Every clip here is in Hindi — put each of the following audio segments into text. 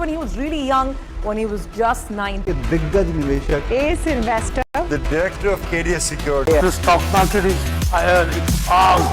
when he was really young, when he was just 9. दिग्गज निवेशक, Ace investor. The director of KDS Security. The stock market is higher, it's all.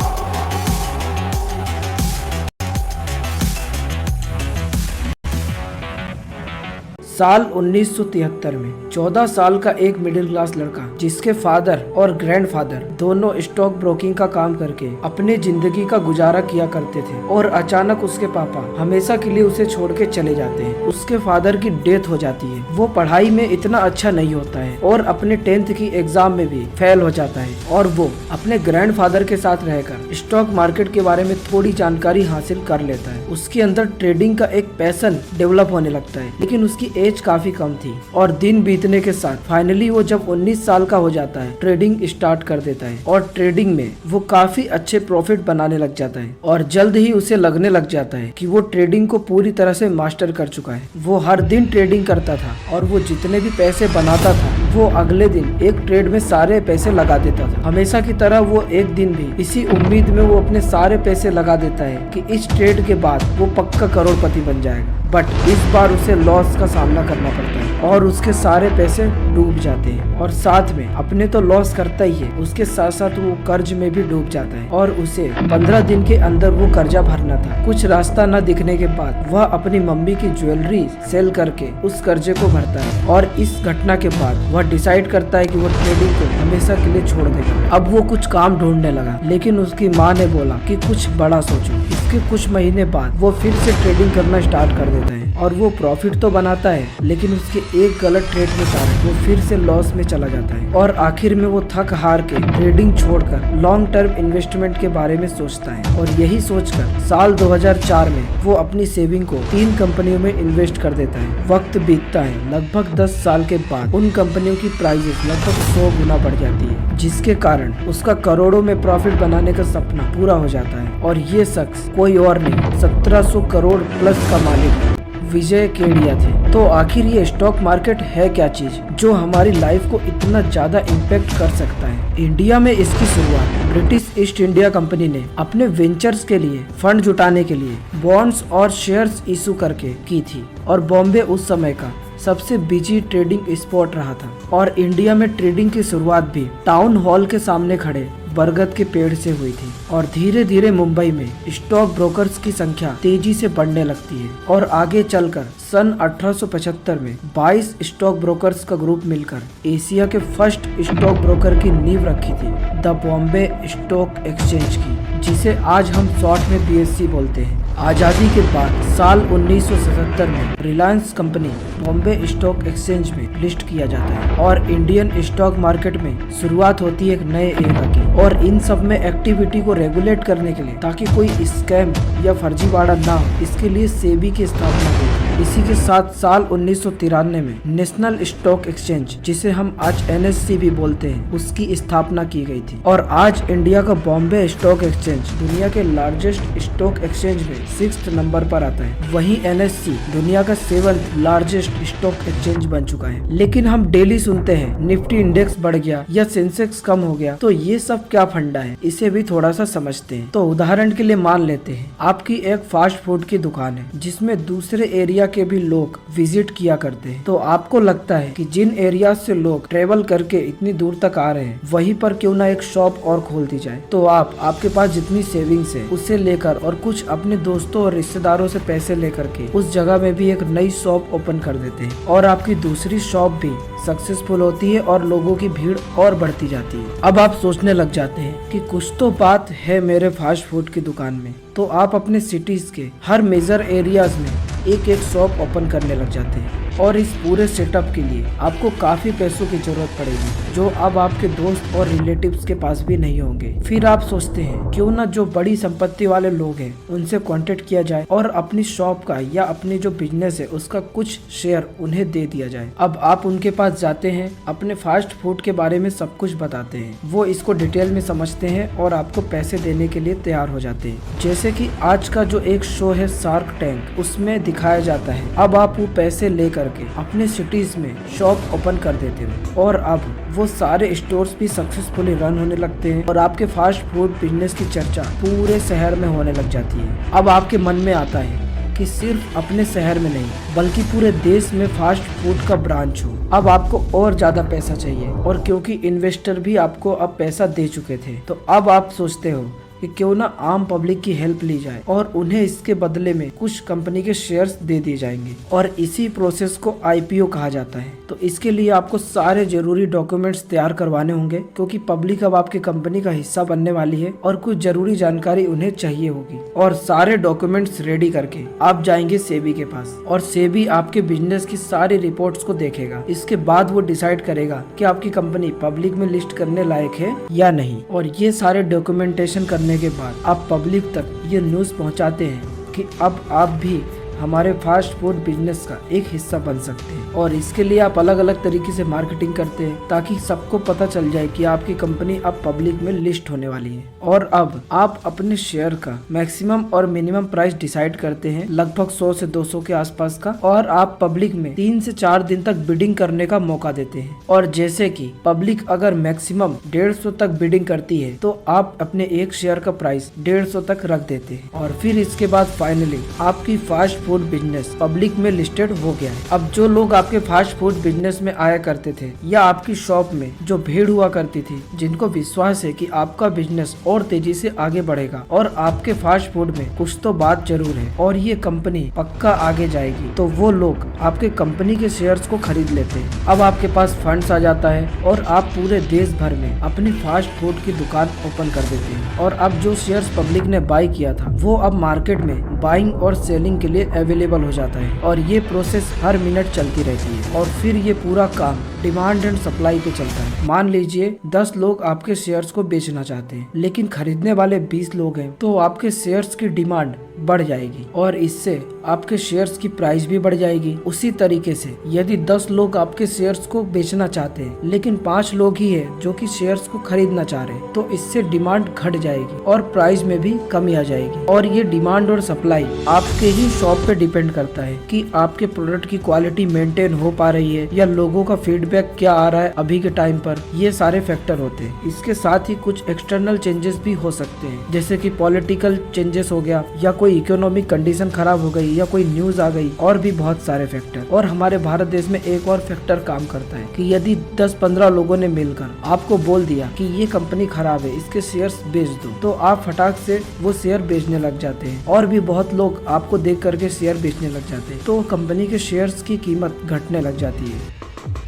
साल 1973 में 14 साल का एक मिडिल क्लास लड़का जिसके फादर और ग्रैंडफादर दोनों स्टॉक ब्रोकिंग का काम करके अपने जिंदगी का गुजारा किया करते थे और अचानक उसके पापा हमेशा के लिए उसे छोड़ के चले जाते हैं। उसके फादर की डेथ हो जाती है। वो पढ़ाई में इतना अच्छा नहीं होता है और अपने 10th की एग्जाम में भी फेल हो जाता है और वो अपने ग्रैंडफादर के साथ रहकर स्टॉक मार्केट के बारे में थोड़ी जानकारी हासिल कर लेता है। उसके अंदर ट्रेडिंग का एक पैशन डेवलप होने लगता है, लेकिन उसकी एज काफी कम थी और दिन बीतने के साथ फाइनली वो जब 19 साल का हो जाता है ट्रेडिंग स्टार्ट कर देता है और ट्रेडिंग में वो काफी अच्छे प्रॉफिट बनाने लग जाता है और जल्द ही उसे लगने लग जाता है कि वो ट्रेडिंग को पूरी तरह से मास्टर कर चुका है। वो हर दिन ट्रेडिंग करता था और वो जितने भी पैसे बनाता था वो अगले दिन एक ट्रेड में सारे पैसे लगा देता था। हमेशा की तरह वो एक दिन भी इसी उम्मीद में वो अपने सारे पैसे लगा देता है कि इस ट्रेड के बाद वो पक्का करोड़पति बन जाएगा, बट इस बार उसे लॉस का सामना करना पड़ता है और उसके सारे पैसे डूब जाते हैं और साथ में अपने तो लॉस करता ही है, उसके साथ साथ वो कर्ज में भी डूब जाता है और उसे 15 दिन के अंदर वो कर्जा भरना था। कुछ रास्ता न दिखने के बाद वह अपनी मम्मी की ज्वेलरी सेल करके उस कर्जे को भरता है और इस घटना के बाद वह डिसाइड करता है कि वो ट्रेडिंग को हमेशा के लिए छोड़ देगा। अब वो कुछ काम ढूंढने लगा, लेकिन उसकी माँ ने बोला कि कुछ बड़ा सोचो। इसके कुछ महीने बाद वो फिर से ट्रेडिंग करना स्टार्ट कर देता है और वो प्रॉफिट तो बनाता है, लेकिन उसके एक गलत ट्रेड के कारण वो फिर से लॉस में चला जाता है और आखिर में वो थक हार के ट्रेडिंग छोड़कर लॉन्ग टर्म इन्वेस्टमेंट के बारे में सोचता है और यही सोचकर साल 2004 में वो अपनी सेविंग को 3 कंपनियों में इन्वेस्ट कर देता है। वक्त बीतता है, लगभग 10 साल के बाद उन कंपनियों की प्राइसेस लगभग 100 गुना बढ़ जाती है, जिसके कारण उसका करोड़ों में प्रॉफिट बनाने का सपना पूरा हो जाता है और ये शख्स कोई और नहीं 1700 करोड़ प्लस का मालिक विजय केडिया थे। तो आखिर ये स्टॉक मार्केट है क्या चीज जो हमारी लाइफ को इतना ज्यादा इम्पैक्ट कर सकता है? इंडिया में इसकी शुरुआत ब्रिटिश ईस्ट इंडिया कंपनी ने अपने वेंचर्स के लिए फंड जुटाने के लिए बॉन्ड्स और शेयर्स इशू करके की थी और बॉम्बे उस समय का सबसे बिजी ट्रेडिंग स्पॉट रहा था और इंडिया में ट्रेडिंग की शुरुआत भी टाउन हॉल के सामने खड़े बरगद के पेड़ से हुई थी और धीरे धीरे मुंबई में स्टॉक ब्रोकर्स की संख्या तेजी से बढ़ने लगती है और आगे चलकर सन 1875 में 22 स्टॉक ब्रोकर्स का ग्रुप मिलकर एशिया के फर्स्ट स्टॉक ब्रोकर की नींव रखी थी, द बॉम्बे स्टॉक एक्सचेंज की, जिसे आज हम शॉर्ट में BSE बोलते हैं। आजादी के बाद साल 1977 में Reliance company Bombay stock exchange में लिस्ट किया जाता है और इंडियन स्टॉक मार्केट में शुरुआत होती है एक नए एरा की और इन सब में एक्टिविटी को रेगुलेट करने के लिए ताकि कोई स्कैम या फर्जीवाड़ा ना हो, इसके लिए सेबी की स्थापना की। इसी के साथ साल 1993 में नेशनल स्टॉक एक्सचेंज, जिसे हम आज NSE भी बोलते हैं, उसकी स्थापना की गई थी और आज इंडिया का बॉम्बे स्टॉक एक्सचेंज दुनिया के लार्जेस्ट स्टॉक एक्सचेंज में 6th नंबर पर आता है। वहीं NSE दुनिया का 7th लार्जेस्ट स्टॉक एक्सचेंज बन चुका है। लेकिन हम डेली सुनते हैं निफ्टी इंडेक्स बढ़ गया या सेंसेक्स कम हो गया, तो ये सब क्या फंडा है, इसे भी थोड़ा सा समझते हैं। तो उदाहरण के लिए मान लेते हैं आपकी एक फास्ट फूड की दुकान है जिसमें दूसरे एरिया के भी लोग विजिट किया करते हैं, तो आपको लगता है कि जिन एरिया से लोग ट्रेवल करके इतनी दूर तक आ रहे हैं वहीं पर क्यों ना एक शॉप और खोल दी जाए। तो आप आपके पास जितनी सेविंग्स है उससे लेकर और कुछ अपने दोस्तों और रिश्तेदारों से पैसे लेकर के उस जगह में भी एक नई शॉप ओपन कर देते हैं और आपकी दूसरी शॉप भी सक्सेसफुल होती है और लोगों की भीड़ और बढ़ती जाती है। अब आप सोचने लग जाते हैं कि कुछ तो बात है मेरे फास्ट फूड की दुकान में, तो आप अपने सिटीज के हर मेजर एरियाज में एक एक शॉप ओपन करने लग जाते हैं और इस पूरे सेटअप के लिए आपको काफी पैसों की जरूरत पड़ेगी जो अब आपके दोस्त और रिलेटिव्स के पास भी नहीं होंगे। फिर आप सोचते हैं क्यों ना जो बड़ी संपत्ति वाले लोग हैं उनसे कांटेक्ट किया जाए और अपनी शॉप का या अपनी जो बिजनेस है उसका कुछ शेयर उन्हें दे दिया जाए। अब आप उनके पास जाते हैं, अपने फास्ट फूड के बारे में सब कुछ बताते हैं, वो इसको डिटेल में समझते हैं और आपको पैसे देने के लिए तैयार हो जाते हैं। जैसे कि आज का जो एक शो है शार्क टैंक, उसमें दिखाया जाता है। अब आप वो पैसे लेकर के अपने सिटीज में शॉप ओपन कर देते हो और अब वो सारे स्टोर्स भी सक्सेसफुली रन होने लगते हैं और आपके फास्ट फूड बिजनेस की चर्चा पूरे शहर में होने लग जाती है। अब आपके मन में आता है कि सिर्फ अपने शहर में नहीं बल्कि पूरे देश में फास्ट फूड का ब्रांच हो। अब आपको और ज्यादा पैसा चाहिए, और क्योंकि इन्वेस्टर भी आपको अब पैसा दे चुके थे, तो अब आप सोचते हो कि क्यों ना आम पब्लिक की हेल्प ली जाए और उन्हें इसके बदले में कुछ कंपनी के शेयर्स दे दिए जाएंगे, और इसी प्रोसेस को आईपीओ कहा जाता है। तो इसके लिए आपको सारे जरूरी डॉक्यूमेंट्स तैयार करवाने होंगे, क्योंकि पब्लिक अब आपकी कंपनी का हिस्सा बनने वाली है और कुछ जरूरी जानकारी उन्हें चाहिए होगी। और सारे डॉक्यूमेंट्स रेडी करके आप जाएंगे सेबी के पास, और सेबी आपके बिजनेस की सारी रिपोर्ट्स को देखेगा। इसके बाद वो डिसाइड करेगा कि आपकी कंपनी पब्लिक में लिस्ट करने लायक है या नहीं। और ये सारे डॉक्यूमेंटेशन करने के बाद आप पब्लिक तक ये न्यूज़ पहुंचाते हैं कि अब आप भी हमारे फास्ट फूड बिजनेस का एक हिस्सा बन सकते हैं। और इसके लिए आप अलग अलग तरीके से मार्केटिंग करते हैं ताकि सबको पता चल जाए कि आपकी कंपनी अब पब्लिक में लिस्ट होने वाली है। और अब आप अपने शेयर का मैक्सिमम और मिनिमम प्राइस डिसाइड करते हैं, लगभग 100 से 200 के आसपास का, और आप पब्लिक में 3 से 4 दिन तक बिडिंग करने का मौका देते हैं। और जैसे कि पब्लिक अगर मैक्सिमम 150 तक बिडिंग करती है तो आप अपने एक शेयर का प्राइस 150 तक रख देते हैं। और फिर इसके बाद फाइनली आपकी फास्ट फूड बिजनेस पब्लिक में लिस्टेड हो गया है। अब जो लोग आपके फास्ट फूड बिजनेस में आया करते थे या आपकी शॉप में जो भीड़ हुआ करती थी, जिनको विश्वास है कि आपका बिजनेस और तेजी से आगे बढ़ेगा और आपके फास्ट फूड में कुछ तो बात जरूर है और ये कंपनी पक्का आगे जाएगी, तो वो लोग आपके कंपनी के शेयर्स को खरीद लेते हैं। अब आपके पास फंड्स आ जाता है और आप पूरे देश भर में अपनी फास्ट फूड की दुकान ओपन कर देते हैं। और अब जो शेयर्स पब्लिक ने बाय किया था वो अब मार्केट में बाइंग और सेलिंग के लिए अवेलेबल हो जाता है, और ये प्रोसेस हर मिनट चलती रहती है। और फिर ये पूरा काम डिमांड एंड सप्लाई पे चलता है। मान लीजिए 10 लोग आपके शेयर्स को बेचना चाहते हैं, लेकिन खरीदने वाले 20 लोग हैं, तो आपके शेयर्स की डिमांड बढ़ जाएगी और इससे आपके शेयर्स की प्राइस भी बढ़ जाएगी। उसी तरीके से यदि 10 लोग आपके शेयर्स को बेचना चाहते हैं लेकिन 5 लोग ही है जो कि शेयर्स को खरीदना चाह रहे हैं, तो इससे डिमांड घट जाएगी और प्राइस में भी कमी आ जाएगी। और ये डिमांड और सप्लाई आपके ही शॉप पे डिपेंड करता है कि आपके प्रोडक्ट की क्वालिटी मेंटेन हो पा रही है या लोगों का फीडबैक क्या आ रहा है अभी के टाइम पर। ये सारे फैक्टर होते हैं। इसके साथ ही कुछ एक्सटर्नल चेंजेस भी हो सकते हैं, जैसे कि पॉलिटिकल चेंजेस हो गया, या कोई इकोनॉमिक कंडीशन खराब हो गई, या कोई न्यूज आ गई, और भी बहुत सारे फैक्टर। और हमारे भारत देश में एक और फैक्टर काम करता है कि यदि 10-15 लोगों ने मिलकर आपको बोल दिया कि ये कंपनी खराब है, इसके शेयर्स बेच दो, तो आप फटाक से वो शेयर बेचने लग जाते हैं। और भी बहुत लोग आपको देख करके शेयर बेचने लग जाते हैं, तो कंपनी के शेयर्स की कीमत घटने लग जाती है।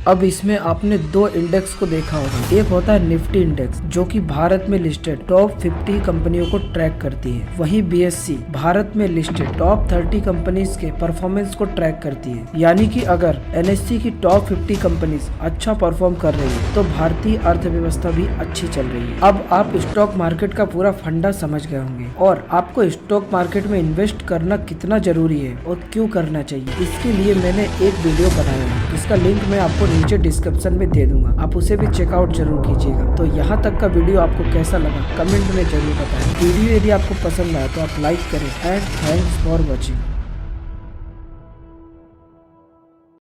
अब इसमें आपने 2 इंडेक्स को देखा होगा। एक होता है निफ्टी इंडेक्स, जो कि भारत में लिस्टेड टॉप 50 कंपनियों को ट्रैक करती है। वहीं बीएससी भारत में लिस्टेड टॉप 30 कंपनीज के परफॉर्मेंस को ट्रैक करती है। यानी कि अगर एनएससी की टॉप 50 कंपनीज अच्छा परफॉर्म कर रही है तो भारतीय अर्थव्यवस्था भी अच्छी चल रही है। अब आप स्टॉक मार्केट का पूरा फंडा समझ गए होंगे और आपको स्टॉक मार्केट में इन्वेस्ट करना कितना जरूरी है और क्यों करना चाहिए। इसके लिए मैंने एक वीडियो बनाया है, जिसका लिंक मैं आपको नीचे डिस्क्रिप्शन में दे दूंगा, आप उसे भी चेकआउट जरूर कीजिएगा। तो यहाँ तक का वीडियो आपको कैसा लगा कमेंट में जरूर बताएं। वीडियो यदि आपको पसंद आया तो आप लाइक करें एंड थैंक्स फॉर वॉचिंग।